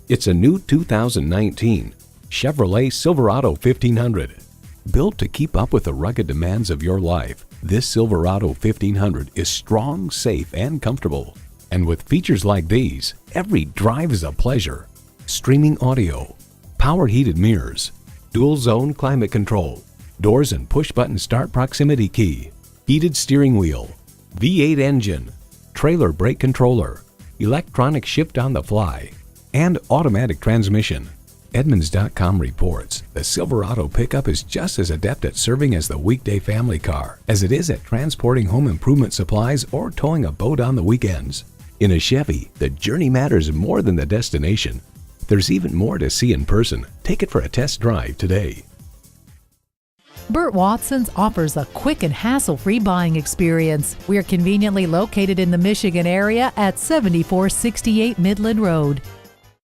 It's a new 2019 Chevrolet Silverado 1500. Built to keep up with the rugged demands of your life, this Silverado 1500 is strong, safe, and comfortable. And with features like these, every drive is a pleasure. Streaming audio, power heated mirrors, dual zone climate control, doors and push button start proximity key, heated steering wheel, V8 engine, trailer brake controller, electronic shift on the fly, and automatic transmission. Edmunds.com reports the Silverado pickup is just as adept at serving as the weekday family car as it is at transporting home improvement supplies or towing a boat on the weekends. In a Chevy, the journey matters more than the destination. There's even more to see in person. Take it for a test drive today. Burt Watson's offers a quick and hassle-free buying experience. We are conveniently located in the Michigan area at 7468 Midland Road.